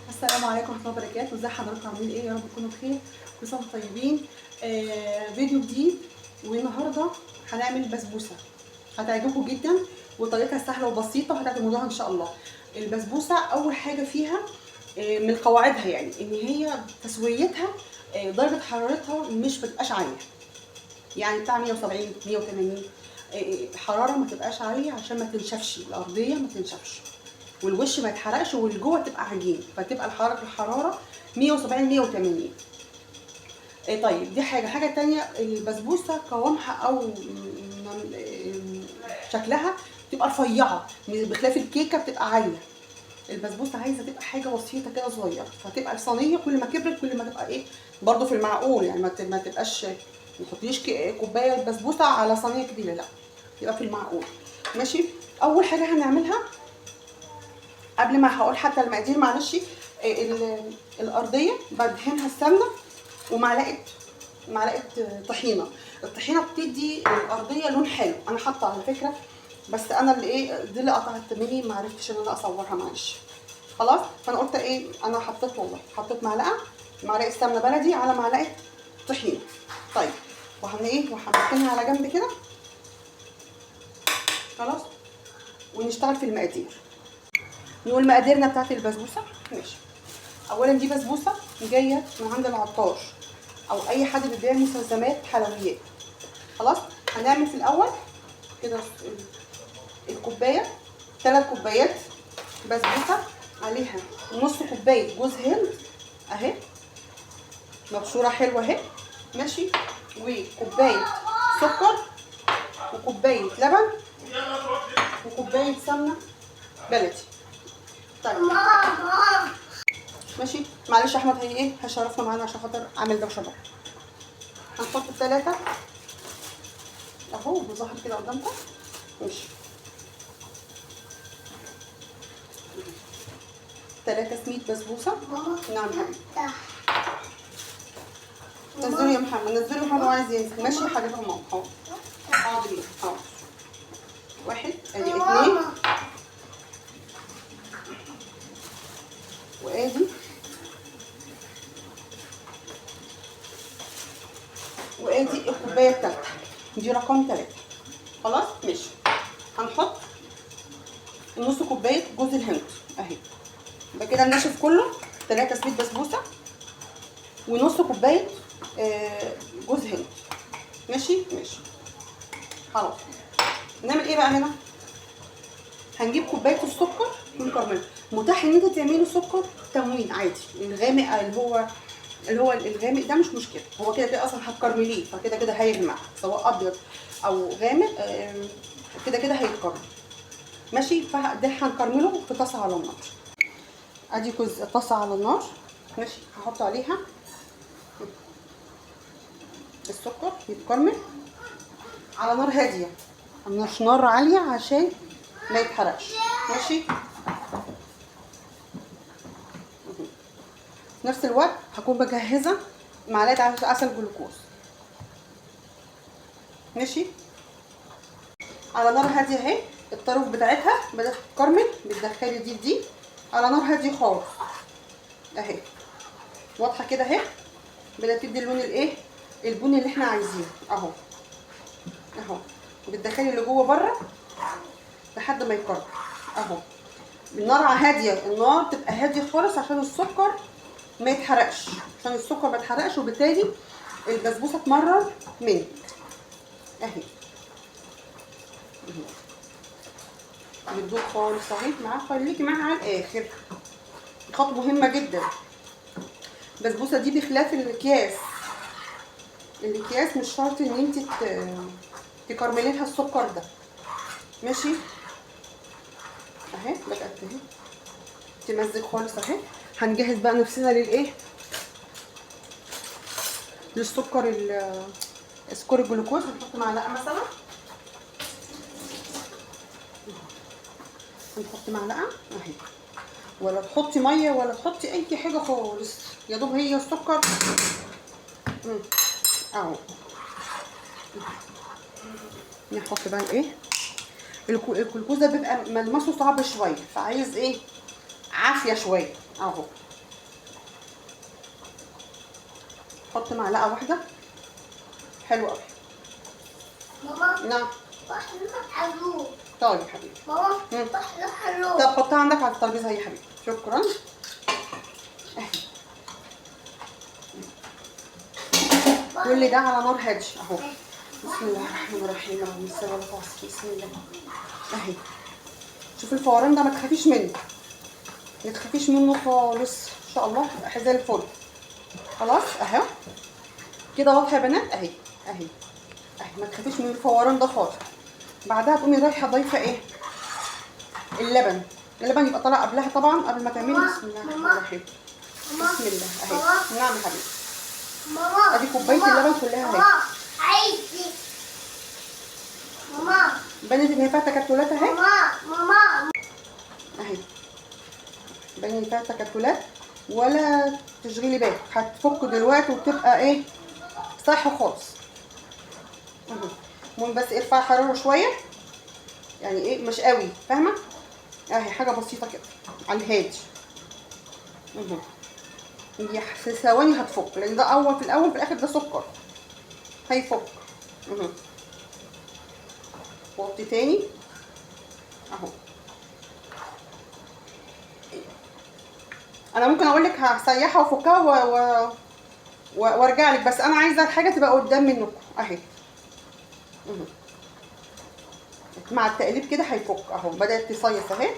السلام عليكم ورحمه الله وبركاته. ازي حضراتكم؟ عاملين ايه؟ يا رب تكونوا بخير، كل سنه وانتم طيبين. فيديو جديد، والنهارده هنعمل بسبوسه هتعجبكم جدا، وطريقتها سهله وبسيطه وهتعجبوها ان شاء الله. البسبوسه اول حاجه فيها من قواعدها يعني ان هي تسويتها درجه حرارتها مش بتبقاش عاليه، يعني بتاع 170 180 حراره ما تبقاش عاليه عشان ما تنشفش الارضيه، ما تنشفش والوش ما يتحرقش والجوه تبقى عجين، فتبقى الحراره 170 180. طيب دي حاجه تانية، البسبوسه قوامها او شكلها تبقى رفيعه بخلاف الكيكه بتبقى عاليه. البسبوسه عايزه تبقى حاجه بسيطه كده صغيره، فتبقى الصينيه كل ما كبرت كل ما تبقى ايه برده في المعقول، يعني ما تبقاش ما تحطيش كوبايه بسبوسه على صينيه كبيره، لا يبقى في المعقول. ماشي. اول حاجه هنعملها قبل ما هقول حتى المقادير، معلش، الارضيه بدهنها السمنه ومعلقه طحينه. الطحينه بتدي الارضيه لون حلو، انا حاطه على فكره، بس انا اللي دي اللي قطعت مني ما عرفتش ان انا اصورها، معلش. خلاص، فانا قلت انا حطيت معلقه سمنه بلدي على معلقه طحينه. طيب وهنركنها على جنب كده. خلاص، ونشتغل في المقادير. نقول مقاديرنا بتاعت البسبوسه. ماشي. اولا دي بسبوسه جايه من عند العطار او اي حد بيبيع مستلزمات حلويات. خلاص، هنعمل في الاول كده الكوبايه 3 كوبايات بسبوسه، عليها نص كوبايه جوز هند اهي مبشوره حلوه اهي. ماشي. وكوبايه سكر وكوبايه لبن وكوبايه سمنه بلدي. طيب ماشي. معلش احمد هيشرفنا معانا عشان خاطر اعمل دوشه بره. هنحط ال3 اهو بظهر كده قدامكم. ماشي. 3 سميد بسبوسه. نعم حبيبي. نزلوا يا محمد، نزلوا محمد عايز ينزل. ماشي يا حبيبي ماما. حاضر حاضر. 1 ادي 2 وادي الكوبايه الثالثه، دي رقم 3. خلاص ماشي. هنحط نص كوبايه جوز الهند اهي. يبقى كده الناشف كله 3 سميد بسبوسه ونص كوبايه جوز هند. ماشي. خلاص، نعمل ايه بقى هنا؟ هنجيب كوبايه السكر ونكرمله. متاح ان انت تعملي سكر تموين عادي، الغامق اللي هو الغامق ده مش مشكله، هو كده اصلا هتكرمليه، فكده هيغمق سواء ابيض او غامق، كده هيتكرمل. ماشي. فده هنكرمله في طاسه على النار. ادي طاسه على النار. ماشي. هحط عليها السكر يتكرمل على نار هاديه، مش نار عاليه عشان ما يتحرقش. ماشي. في نفس الوقت هكون بجهزه معلقه عسل جلوكوز. ماشي. على نار هاديه اهي. الطروف بتاعتها بدات تتكرمل، بتدخلي دي على نار هاديه خالص اهي، واضحه كده اهي. بدات تدي اللون البني اللي احنا عايزينه اهو. وبتدخلي اللي جوه بره لحد ما يكرمل اهو. النار هاديه، النار تبقى هاديه خالص عشان السكر ما يتحرقش، وبالتالي البسبوسه تمرر منك اهي. بتدوب خالص اهي معاها، خليكي معاها على الاخر. خطوه مهمه جدا. البسبوسه دي بخلاف الاكياس مش شرط ان انت تكرملي لها السكر ده. ماشي اهي. بدات اهي تمزج خالص اهي. هنجهز بقى نفسنا للسكر سكر الجلوكوز. هنحط معلقه مثلا، هنحط معلقه اهي، ولا تحطي ميه ولا تحطي اي حاجه خالص، يا دوب هي السكر اهو. نحط بقى الجلوكوز ده بيبقى ملمسه صعب شويه، فعايز عافيه شويه اهو. حط معلقه واحده. حلو قوي. ماما نعم. حلو. طيب يا حبيبي. ماما حلو. طب حطها عندك على الترابيزه يا حبيبي. شكرا. كل ده على نار هاديه اهو. بسم الله الرحمن الرحيم. اللهم صل على سيدنا. بسم الله اهي. شوفي الفوران ده ما تخافيش منه، ما تخافيش منه خالص ان شاء الله يبقى زي الفل. خلاص اهو كده واضحه يا بنات. اهي اهي اهي، ما تخافيش من الفوران ده خالص. بعدها تقومي رايحه ضايفه ايه؟ اللبن. اللبن يبقى طالع قبلها طبعا، قبل ما تعملي. بسم الله الرحمن الرحيم. بسم الله اهي. نعم يا حبيبي. ماما ادي كوبايه اللبن كلها اهي. ماما عايزي. ماما بنت ان هي فيها تكتلات اهي. ماما اهي بنت ان فيها تكتلات، ولا تشغلي بالك، هتفك دلوقتي وتبقى ايه صح خالص. المهم بس ارفعي حراره شويه، يعني ايه مش قوي، فاهمه؟ اهي حاجه بسيطه كده على الهادي. هي في ثواني هتفك، لان ده في الاول في الاخر ده سكر هيفك. وطي تاني اهو. انا ممكن اقول لك هسيحها وافكها وارجع لك، بس انا عايزه الحاجه تبقى قدام منكم اهي. مع التقليب كده هيفك اهو. بدات تصيص اهي،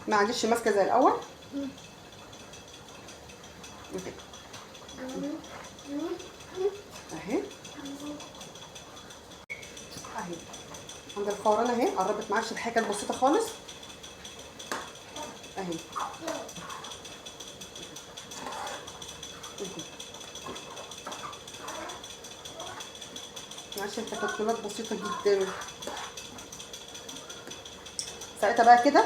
ما عادش ماسكه زي الاول. اهي اهي عند الفوران اهي، قربت معاش. الحاجه كانت بسيطه خالص اهي. معاش التكتلات بسيطه جدا. ساعتها بقى كده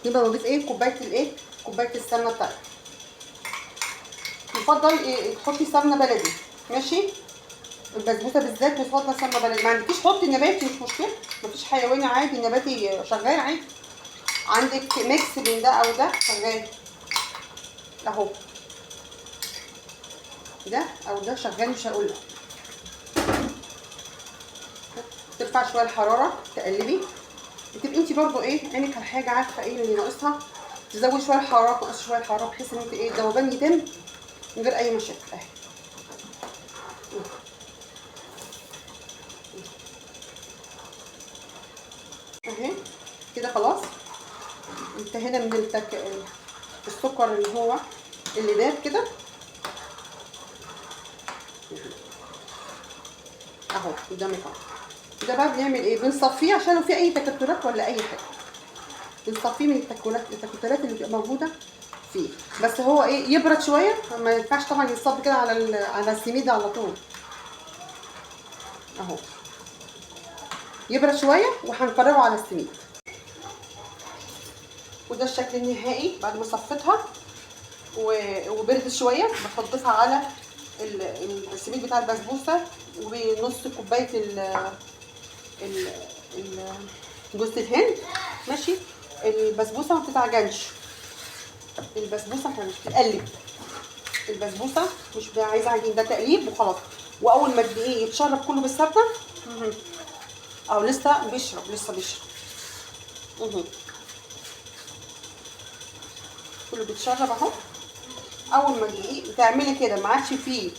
يبقى نضيف ايه؟ كوبايه الايه؟ كوبايه السمنه بتاعتك. يفضل إيه؟ تحطي سمنه بلدي ماشي. البسبوسه بالذات بتفضل سمنه بلدي. ما عندكيش حطي نباتي مش مشكله، مفيش حيواني عادي، نباتي شغال عادي. عندك ميكس بين ده او ده شغال اهو، ده او ده شغال مش هقولك. ترفع شويه الحراره، تقلبي، بتبقي انت برضو ايه عينك على حاجه، عارفه ايه اللي ناقصها، تزودي شويه الحراره تنقصي شويه الحراره، بحيث ان انت ايه الذوبان يتم من غير اي مشاكل اهي. اهي كده خلاص انتهينا من السكر اللي هو اللي داب كده اهو قدامك اهو. ده بقى بنعمل ايه؟ بنصفيه عشان لو في اي تكتلات ولا اي حاجه، بنصفيه من التكتلات اللي بتبقى موجوده فيه. بس هو ايه يبرد شويه، ما ينفعش طبعا يتصب كده على السميد على طول اهو. يبرد شويه وهنقربه على السميد. وده الشكل النهائي بعد ما صفيتها وبردت شويه. بحطها على السميد بتاع البسبوسه، ونص كوبايه جوز الهند ماشي. البسبوسه ما بتتعجنش، البسبوسه احنا مش بنقلب، البسبوسه مش عايزه عجين، ده تقليب وخلاص. واول ما الدقيق يتشرب كله بالسمنه او لسه بيشرب كله بيتشرب اهو. اول ما الدقيق تعملي كده ما عادش فيه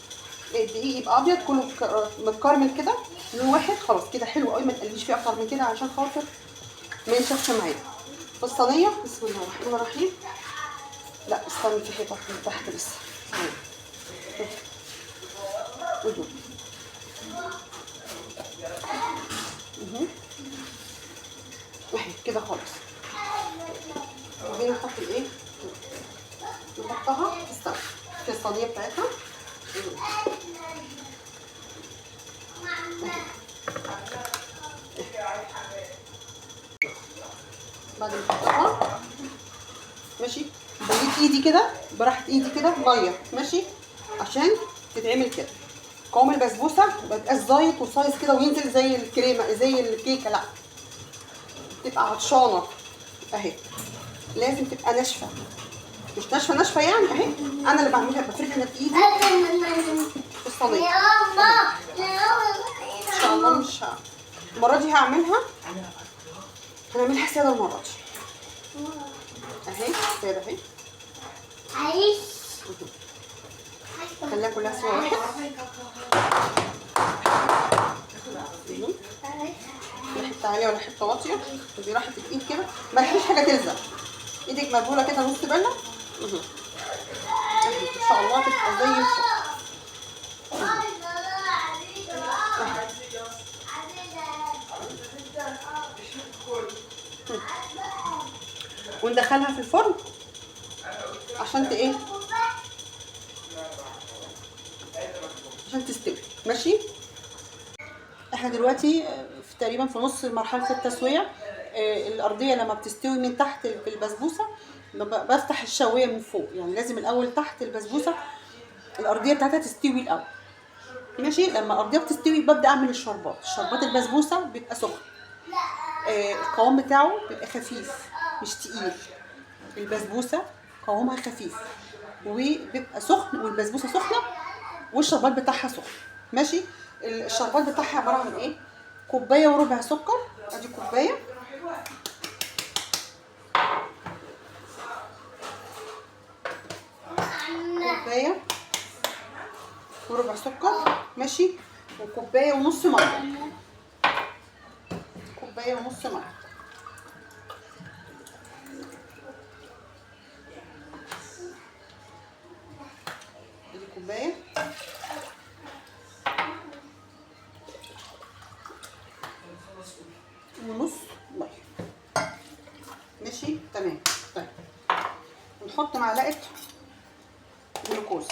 الدقيق يبقى ابيض، كله متكرمل كده لون واحد، خلاص كده حلو قوي. ما تقليش فيه اكتر من كده عشان خاطر ما ينشفش معايا. في الصينيه بسم الله الرحمن الرحيم. لا استني، في حته من تحت لسه. اهي كده خالص. وبعدين نحط الايه؟ نحطها في الصينيه بتاعتها. بعد ما نحطها ماشي، بجيب ايدي كده براحه ايدي كده ميه ماشي، عشان تتعمل كده. قوام البسبوسه ما يبقاش زايط وصايص كده وينزل زي الكريمه زي الكيكه، لا تبقى عطشانه اهي، لازم تبقى ناشفه مش ناشفه ناشفه يعني اهي. انا اللي بعملها، بفردها بايدي في الصينيه. ان شاء الله مش المره دي هعملها ساده المره دي اهي، ساده اهي. عايش. خليها كلها سوا واحد. لا حته عاليه ولا حته واطيه، ودي راحه الايد كده، ما تخليش حاجه تلزق ايدك، مبلوله كده نص بله. ان شاء الله تبقى زي الفل. وندخلها في الفرن عشان ايه، عشان تستوي. ماشي. احنا دلوقتي تقريبا في نص مرحله التسويه. الارضيه لما بتستوي من تحت في البسبوسه بفتح الشوايه من فوق، يعني لازم الاول تحت البسبوسه الارضيه بتاعتها تستوي الاول. ماشي. لما الارضيه بتستوي ببدا اعمل الشربات البسبوسه بيبقى سخن. القوام بتاعه بيبقى خفيف مش تقيل. البسبوسه قوامها خفيف وبيبقى سخن، والبسبوسه سخنه والشربات بتاعها سخن. ماشي. الشربات بتاعها عباره عن ايه؟ كوبايه وربع سكر، ادي كوبايه. كوبايه وربع سكر. ماشي. وكوبايه ونص ميه. كوبايه ونص ميه. ادي كوبايه ونص ميه. ماشي تمام. طيب نحط معلقه جلوكوز.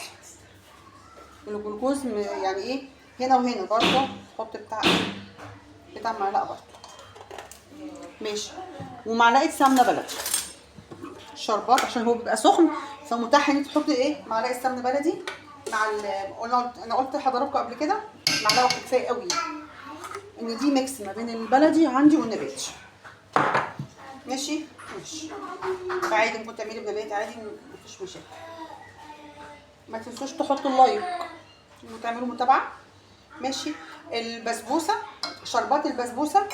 الجلوكوز يعني ايه، هنا وهنا برضه نحط بتاع معلقه برضه. ماشي. ومعلقه سمنه بلدي. الشربات عشان هو بيبقى سخن فمتاح ان انت تحطي ايه، معلقه سمنه بلدي مع انا قلت لحضراتكم قبل كده معلقه واحده كفايه قوي، ان دي ميكس ما بين البلدي عندي والنباتي. ماشي. ماشي. عادي ممكن تعملي بنباتي عادي، مفيش مشاكل. ما تنسوش تحطوا اللايك وتعملوا متابعه. ماشي. البسبوسه، شربات البسبوسه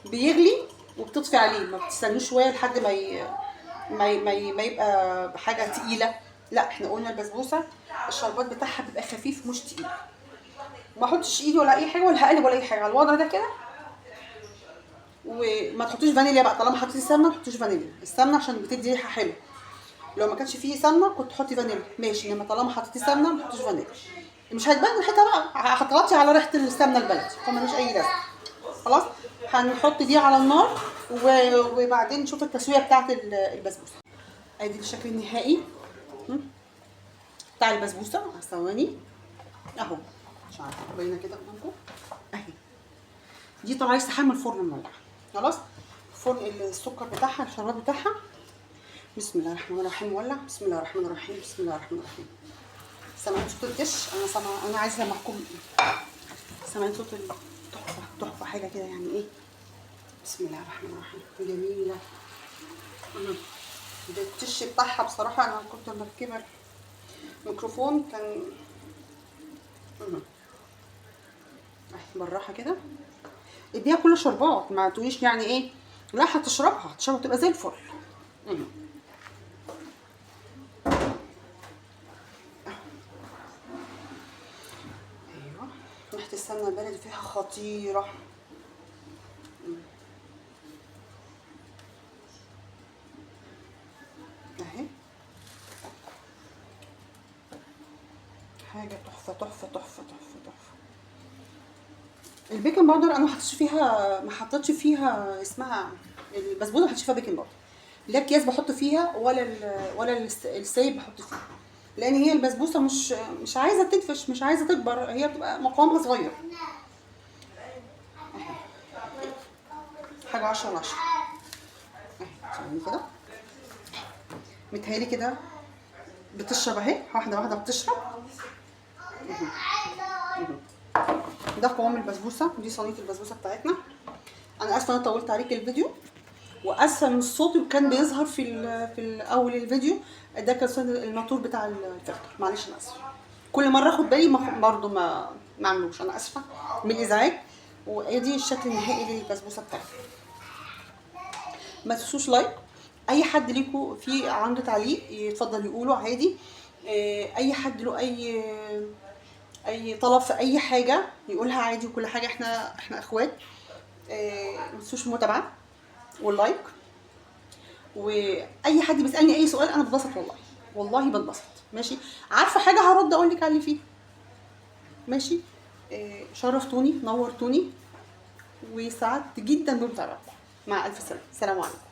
بيغلي وبتطفي عليه، ما بتستنوش شويه لحد ما يبقى حاجه تقيله. لا احنا قلنا البسبوسه الشربات بتاعها بيبقى خفيف مش تقيل. ما احطش ايدي ولا اي حاجه ولا هقلب ولا اي حاجه على الوضع ده كده. وما تحطيش فانيليا بقى، طالما حطيتي سمنه ما تحطيش فانيليا. السمنه عشان بتدي ريحه حلوه، لو ما كانش فيه سمنه كنت تحطي فانيليا ماشي، انما طالما حطيتي سمنه ما تحطيش فانيليا، مش هتبان ريحتها بقى، هتغطي على ريحه السمنه البلدي فمالهاش اي لازمه. خلاص. هنحط دي على النار وبعدين نشوف التسويه بتاعت البسبوسه. ادي الشكل النهائي بتاع البسبوسه. ثواني اهو، مش عارفه باينه كده قدامكم اهي. دي طالعه لسه حامل الفرن مولع. خلاص. فرن السكر بتاعها الشربات بتاعها. بسم الله الرحمن الرحيم. ولع. بسم الله الرحمن الرحيم. بسم الله الرحمن الرحيم. سامعين صوت الدش؟ انا سامعه، انا عايزه معكم. سامعين صوت تحفه تحفه حاجه كده يعني ايه. بسم الله الرحمن الرحيم. جميله. الدش بتاعها بصراحه انا كنت مركبه الميكروفون كان بالراحه كده. اديها كل شربات، ما تقوليش يعني ايه لا هتشربها تبقى زي الفل. ايوه ريحه السمنه البلدي فيها خطيره. اهي حاجه تحفه تحفه تحفه تحفه تحفه. البيكنج باودر انا ما حطيتش فيها اسمها البسبوسه، ما حطيتش فيها بيكنج باودر. لا اكياس بحط فيها ولا السايب بحط فيها، لان هي البسبوسه مش عايزه تنفش، مش عايزه تكبر، هي بتبقى مقامها صغير. حاجه 10 على 10 اهي. ثواني كده متهيألي كده بتشرب اهي، واحده واحده بتشرب. ده قوام البسبوسه، دي صينيه البسبوسه بتاعتنا. انا اسفه انا طولت عليك الفيديو، واسفه من الصوت اللي كان بيظهر اول الفيديو. ده كان صوت الموتور بتاع الفلتر، معلش انا اسفه. كل مره اخد بالي برضه ما اعملوش، انا اسفه من الازعاج. وادي الشكل النهائي للبسبوسه بتاعتي. ما تنسوش لايك. اي حد ليكوا في عنده تعليق يتفضل يقوله عادي. اي حد له اي طلب في اي حاجه يقولها عادي، وكل حاجه احنا اخوات. ما تنسوش المتابعه واللايك. واي حد بيسالني اي سؤال انا بتبسط، والله بتبسط. ماشي، عارفه حاجه هرد اقول لك على اللي فيه. ماشي. شرفتوني، نورتوني، وسعدت جدا بمتابعتكم. مع الف سلامه، سلام عليكم.